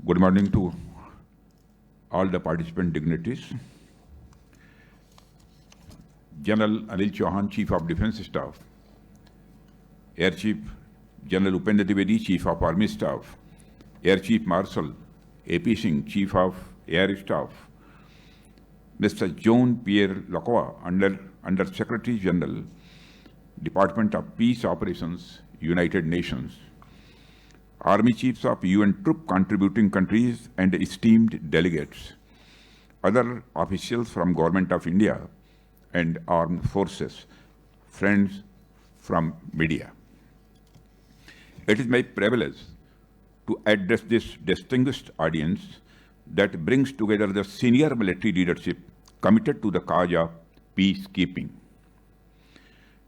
Good morning to all the participant dignitaries. General Anil Chauhan, Chief of Defence Staff, Air Chief General Upendra Dwivedi, Chief of Army Staff, Air Chief Marshal A.P. Singh, Chief of Air Staff, Mr. John Pierre Lacroix, Under Secretary General, Department of Peace Operations, United Nations, Army Chiefs of UN troop contributing countries and esteemed delegates, other officials from Government of India and Armed Forces, friends from media. It is my privilege to address this distinguished audience that brings together the senior military leadership committed to the cause of peacekeeping.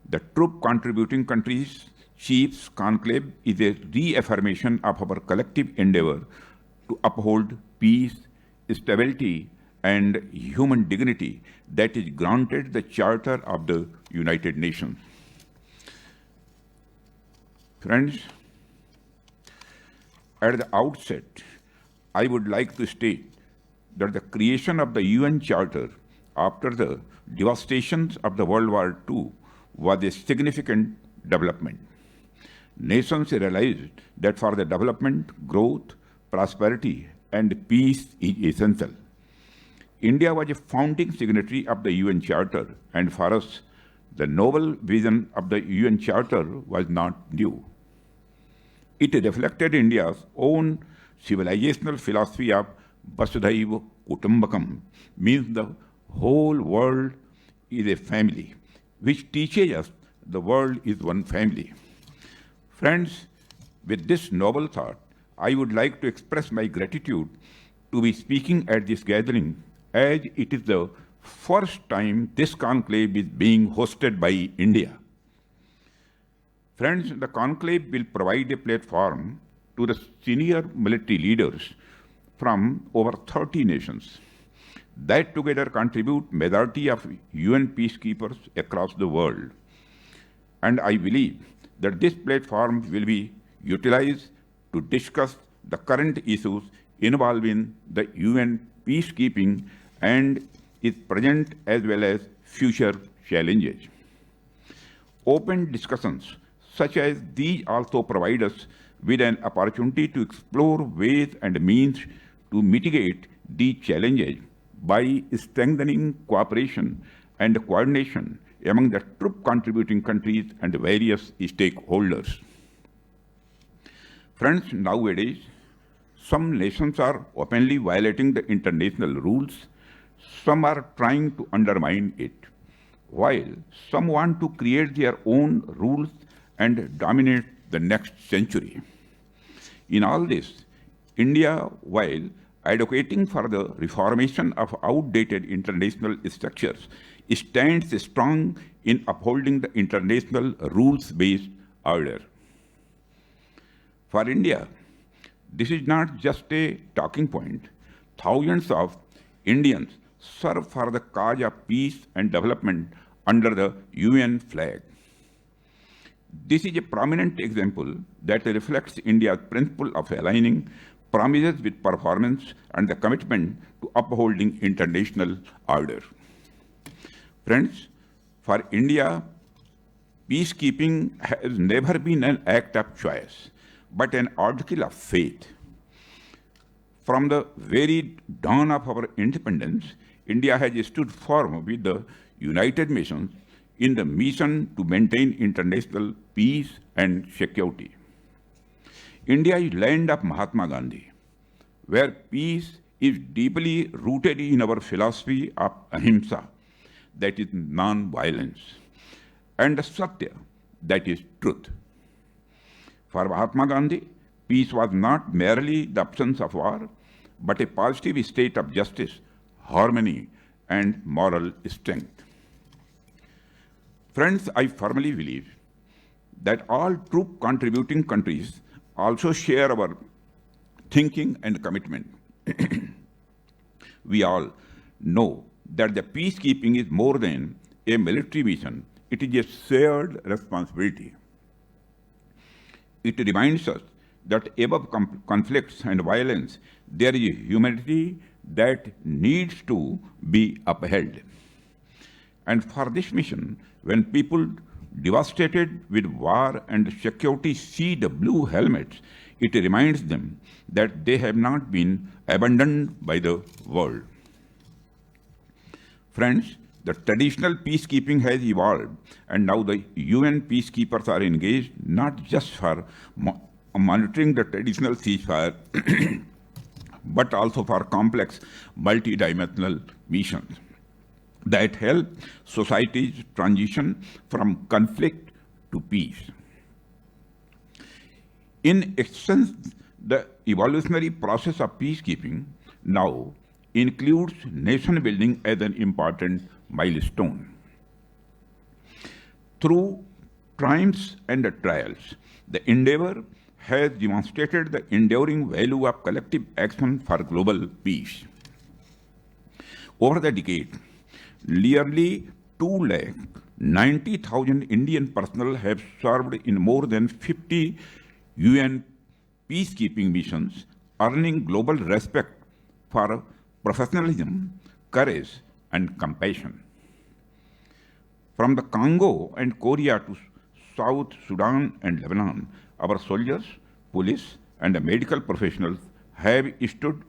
The troop contributing countries Chiefs Conclave is a reaffirmation of our collective endeavor to uphold peace, stability, and human dignity that is granted the Charter of the United Nations. Friends, at the outset, I would like to state that the creation of the UN Charter after the devastations of the World War II was a significant development. Nations realized that for the development, growth, prosperity, and peace is essential. India was a founding signatory of the UN Charter, and for us, the noble vision of the UN Charter was not new. It reflected India's own civilizational philosophy of Vasudhaiva Kutumbakam, means the whole world is a family, which teaches us the world is one family. Friends, with this noble thought, I would like to express my gratitude to be speaking at this gathering, as it is the first time this conclave is being hosted by India. Friends, the conclave will provide a platform to the senior military leaders from over 30 nations that together contribute majority of UN peacekeepers across the world. And I believe that this platform will be utilized to discuss the current issues involving the UN peacekeeping and its present as well as future challenges. Open discussions such as these also provide us with an opportunity to explore ways and means to mitigate these challenges by strengthening cooperation and coordination among the troop contributing countries and various stakeholders. Friends, nowadays, some nations are openly violating the international rules, some are trying to undermine it, while some want to create their own rules and dominate the next century. In all this, India, while advocating for the reformation of outdated international structures, stands strong in upholding the international rules-based order. For India, this is not just a talking point. Thousands of Indians serve for the cause of peace and development under the UN flag. This is a prominent example that reflects India's principle of aligning promises with performance and the commitment to upholding international order. Friends, for India, peacekeeping has never been an act of choice, but an article of faith. From the very dawn of our independence, India has stood firm with the United Nations in the mission to maintain international peace and security. India is land of Mahatma Gandhi, where peace is deeply rooted in our philosophy of ahimsa, that is non-violence, and satya, that is truth. For Mahatma Gandhi, peace was not merely the absence of war, but a positive state of justice, harmony, and moral strength. Friends, I firmly believe that all troop contributing countries also share our thinking and commitment. We all know that the peacekeeping is more than a military mission, it is a shared responsibility. It reminds us that above conflicts and violence, there is a humanity that needs to be upheld. And for this mission, when people devastated with war and security see the blue helmets, it reminds them that they have not been abandoned by the world. Friends, the traditional peacekeeping has evolved, and now the UN peacekeepers are engaged not just for monitoring the traditional ceasefire, but also for complex multidimensional missions that help societies transition from conflict to peace. In essence, the evolutionary process of peacekeeping now includes nation building as an important milestone. Through triumphs and trials, the endeavor has demonstrated the enduring value of collective action for global peace. Over the decade, nearly 290,000 Indian personnel have served in more than 50 UN peacekeeping missions, earning global respect for professionalism, courage, and compassion. From the Congo and Korea to South Sudan and Lebanon, our soldiers, police, and medical professionals have stood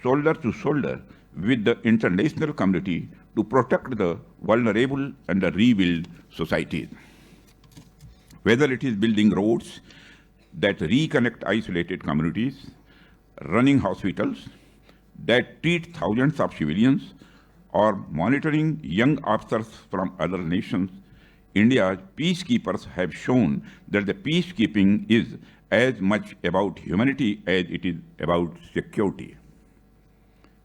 shoulder to shoulder with the international community to protect the vulnerable and rebuild societies. Whether it is building roads that reconnect isolated communities, running hospitals that treat thousands of civilians, or monitoring young officers from other nations, India's peacekeepers have shown that the peacekeeping is as much about humanity as it is about security.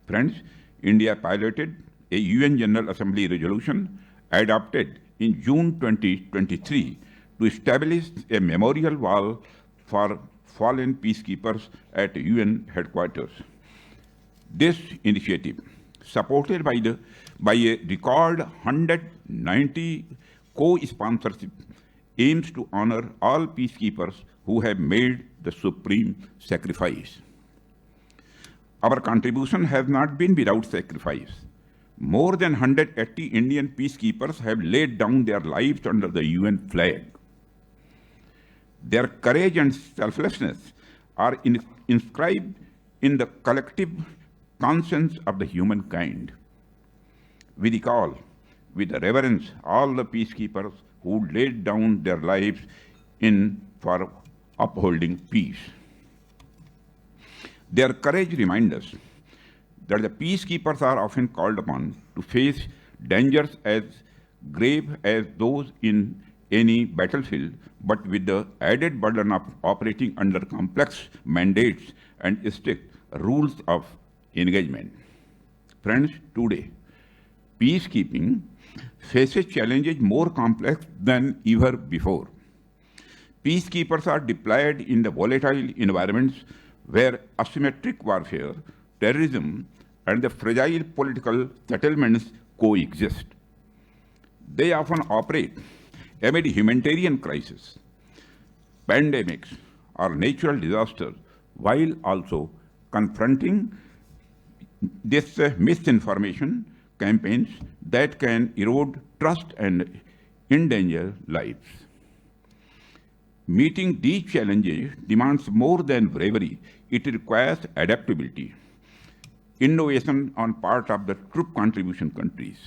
Friends, India piloted a UN General Assembly resolution adopted in June 2023 to establish a memorial wall for fallen peacekeepers at UN headquarters. This initiative, supported by a record 190 co-sponsorship, aims to honor all peacekeepers who have made the supreme sacrifice. Our contribution has not been without sacrifice. More than 180 Indian peacekeepers have laid down their lives under the UN flag. Their courage and selflessness are inscribed in the collective conscience of the humankind. We recall with reverence all the peacekeepers who laid down their lives for upholding peace. Their courage reminds us that the peacekeepers are often called upon to face dangers as grave as those in any battlefield, but with the added burden of operating under complex mandates and strict rules of engagement. Friends, today, peacekeeping faces challenges more complex than ever before. Peacekeepers are deployed in the volatile environments where asymmetric warfare, terrorism, and the fragile political settlements coexist. They often operate amid humanitarian crises, pandemics, or natural disasters, while also confronting this misinformation campaigns that can erode trust and endanger lives. Meeting these challenges demands more than bravery. It requires adaptability, innovation on part of the troop contribution countries,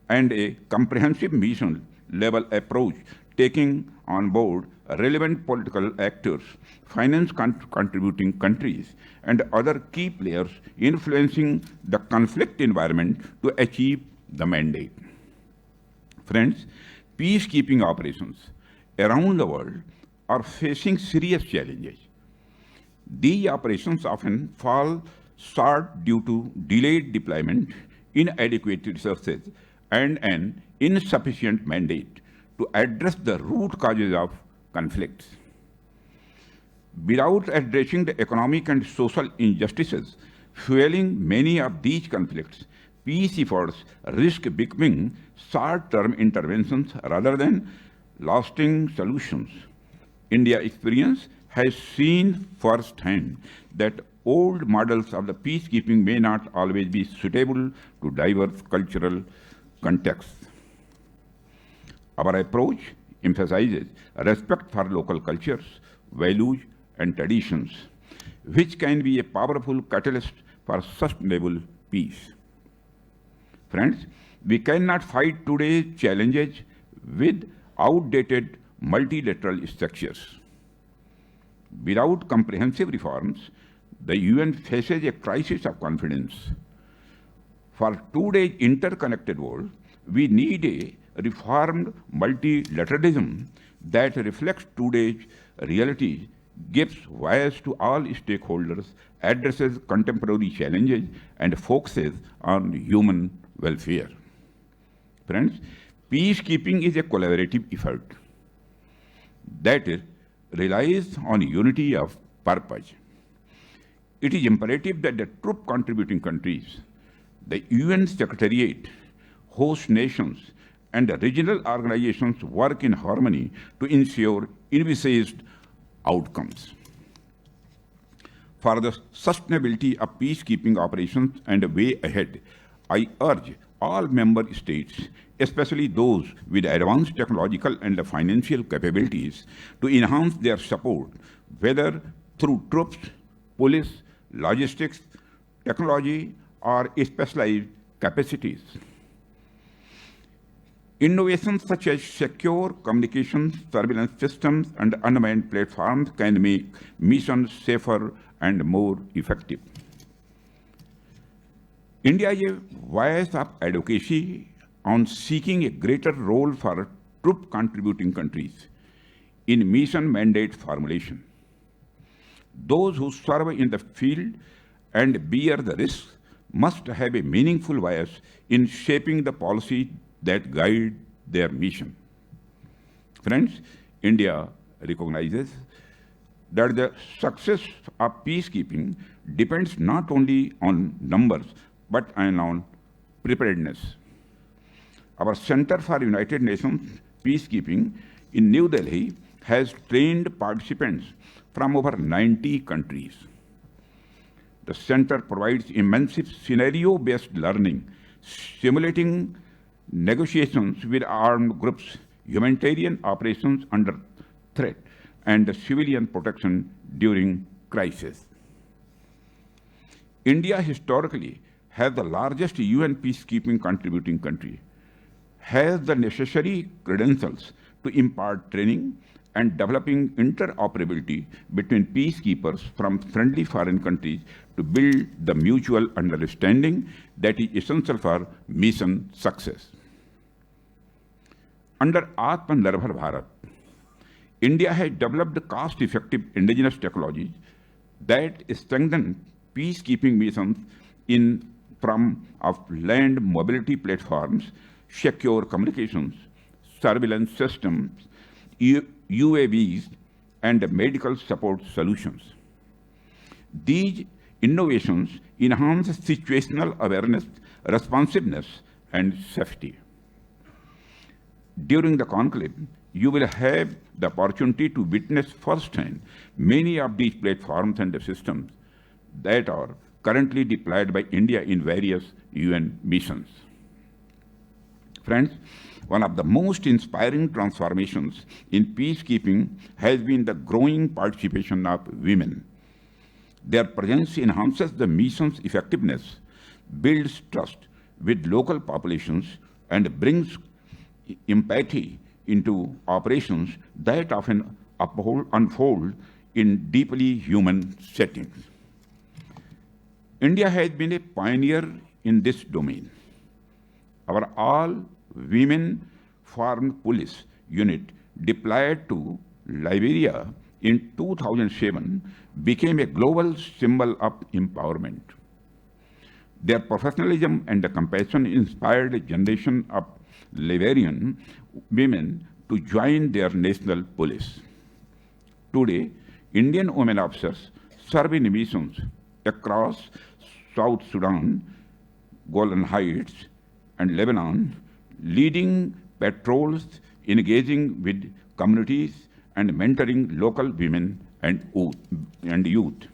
and a comprehensive mission-level approach taking on board relevant political actors, finance contributing countries, and other key players influencing the conflict environment to achieve the mandate. Friends, peacekeeping operations around the world are facing serious challenges. These operations often fall short due to delayed deployment, inadequate resources, and an insufficient mandate to address the root causes of conflicts. Without addressing the economic and social injustices fueling many of these conflicts, peace efforts risk becoming short-term interventions rather than lasting solutions. India's experience has seen firsthand that old models of the peacekeeping may not always be suitable to diverse cultural contexts. Our approach emphasizes respect for local cultures, values, and traditions, which can be a powerful catalyst for sustainable peace. Friends, we cannot fight today's challenges with outdated multilateral structures. Without comprehensive reforms, the UN faces a crisis of confidence. For today's interconnected world, we need a reformed multilateralism that reflects today's reality, gives voice to all stakeholders, addresses contemporary challenges, and focuses on human welfare. Friends, peacekeeping is a collaborative effort that relies on unity of purpose. It is imperative that the troop contributing countries, the UN Secretariat, host nations, and the regional organizations work in harmony to ensure envisaged outcomes. For the sustainability of peacekeeping operations and the way ahead, I urge all member states, especially those with advanced technological and financial capabilities, to enhance their support, whether through troops, police, logistics, technology, or specialized capacities. Innovations such as secure communications, surveillance systems, and unmanned platforms can make missions safer and more effective. India is a voice of advocacy on seeking a greater role for troop contributing countries in mission mandate formulation. Those who serve in the field and bear the risks must have a meaningful voice in shaping the policy that guide their mission. Friends, India recognizes that the success of peacekeeping depends not only on numbers but on preparedness. Our Center for United Nations Peacekeeping in New Delhi has trained participants from over 90 countries. The center provides immense scenario-based learning, simulating negotiations with armed groups, humanitarian operations under threat, and civilian protection during crisis. India historically has the largest UN peacekeeping contributing country, has the necessary credentials to impart training and developing interoperability between peacekeepers from friendly foreign countries to build the mutual understanding that is essential for mission success. Under Atmanirbhar Bharat, India has developed cost-effective indigenous technologies that strengthen peacekeeping missions in form of land mobility platforms, secure communications, surveillance systems, UAVs, and medical support solutions. These innovations enhance situational awareness, responsiveness, and safety. During the conclave, you will have the opportunity to witness firsthand many of these platforms and systems that are currently deployed by India in various UN missions. Friends, one of the most inspiring transformations in peacekeeping has been the growing participation of women. Their presence enhances the mission's effectiveness, builds trust with local populations, and brings empathy into operations that often unfold in deeply human settings. India has been a pioneer in this domain. Our all-women foreign police unit deployed to Liberia in 2007 became a global symbol of empowerment. Their professionalism and compassion inspired a generation of Liberian women to join their national police. Today, Indian women officers serve in missions across South Sudan, Golan Heights, and Lebanon, leading patrols, engaging with communities, and mentoring local women and youth.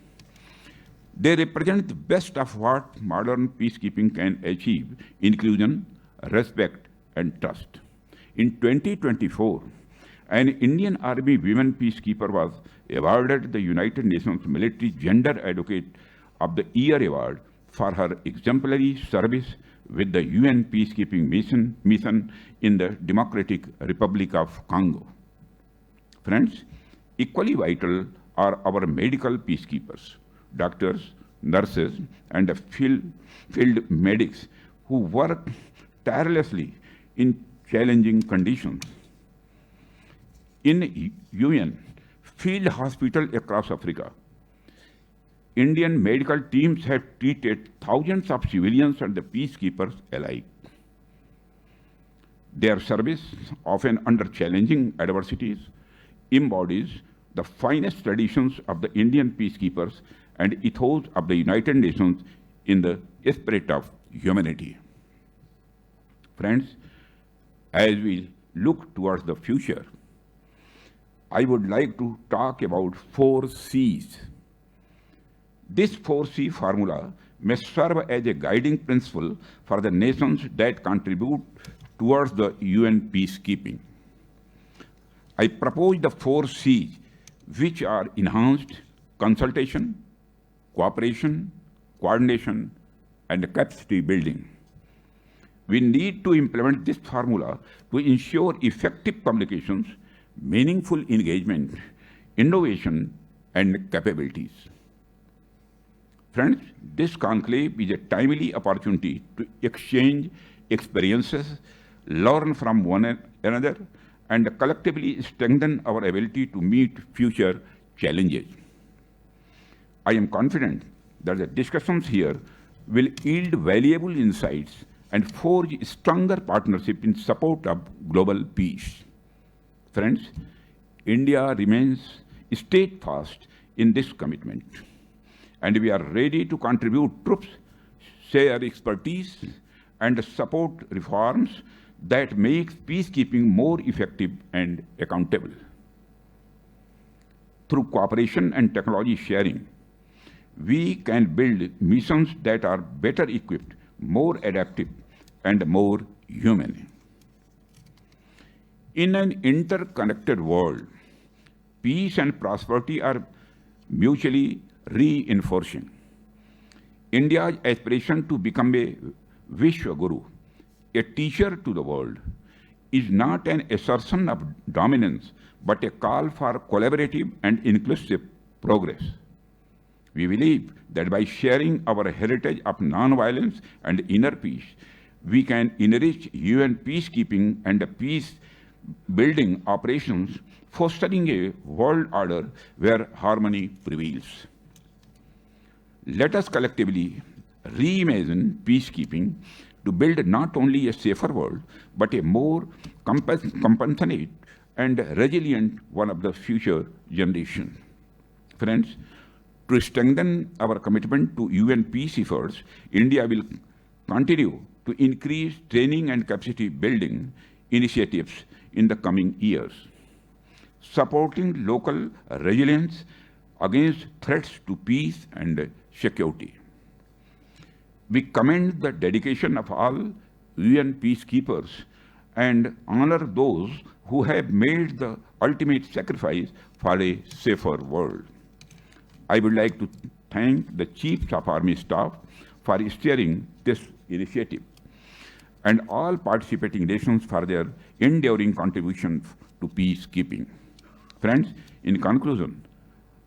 They represent the best of what modern peacekeeping can achieve: inclusion, respect, and trust. In 2024, an Indian Army women peacekeeper was awarded the United Nations Military Gender Advocate of the Year award for her exemplary service with the UN peacekeeping mission in the Democratic Republic of Congo. Friends, equally vital are our medical peacekeepers, doctors, nurses, and field medics who work tirelessly in challenging conditions. In UN field hospital across Africa, Indian medical teams have treated thousands of civilians and the peacekeepers alike. Their service, often under challenging adversities, embodies the finest traditions of the Indian peacekeepers and ethos of the United Nations in the spirit of humanity. Friends, as we look towards the future, I would like to talk about 4 C's. This 4C formula may serve as a guiding principle for the nations that contribute towards the UN peacekeeping. I propose the 4 C's, which are enhanced consultation, cooperation, coordination, and capacity building. We need to implement this formula to ensure effective communications, meaningful engagement, innovation, and capabilities. Friends, this conclave is a timely opportunity to exchange experiences, learn from one another, and collectively strengthen our ability to meet future challenges. I am confident that the discussions here will yield valuable insights and forge stronger partnership in support of global peace. Friends, India remains steadfast in this commitment, and we are ready to contribute troops, share expertise, and support reforms that make peacekeeping more effective and accountable. Through cooperation and technology sharing, we can build missions that are better equipped, more adaptive, and more human. In an interconnected world, peace and prosperity are mutually reinforcing. India's aspiration to become a Vishwaguru, a teacher to the world, is not an assertion of dominance, but a call for collaborative and inclusive progress. We believe that by sharing our heritage of non-violence and inner peace, we can enrich UN peacekeeping and peace-building operations, fostering a world order where harmony prevails. Let us collectively reimagine peacekeeping to build not only a safer world, but a more compassionate and resilient one of the future generations. Friends, to strengthen our commitment to UN peace efforts, India will continue to increase training and capacity building initiatives in the coming years, supporting local resilience against threats to peace and security. We commend the dedication of all UN peacekeepers and honor those who have made the ultimate sacrifice for a safer world. I would like to thank the Chiefs of Army Staff for steering this initiative and all participating nations for their enduring contribution to peacekeeping. Friends, in conclusion,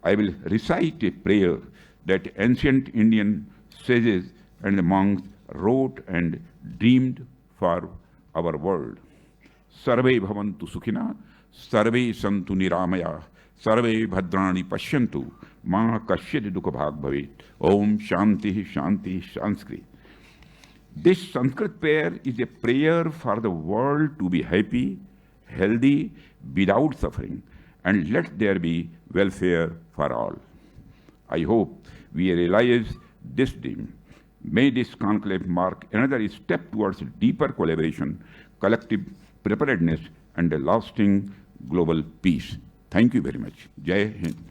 I will recite a prayer that ancient Indian sages and monks wrote and dreamed for our world. Sarve bhavantu sukhina, sarve santu niramaya, sarve bhadrani pashyantu, ma kashyad dukha bhag bhavet. Om Shanti Shanti Sanskrit. This Sanskrit prayer is a prayer for the world to be happy, healthy, without suffering, and let there be welfare for all. I hope we realize this dream. May this conclave mark another step towards deeper collaboration, collective preparedness, and a lasting global peace. Thank you very much. Jai Hind.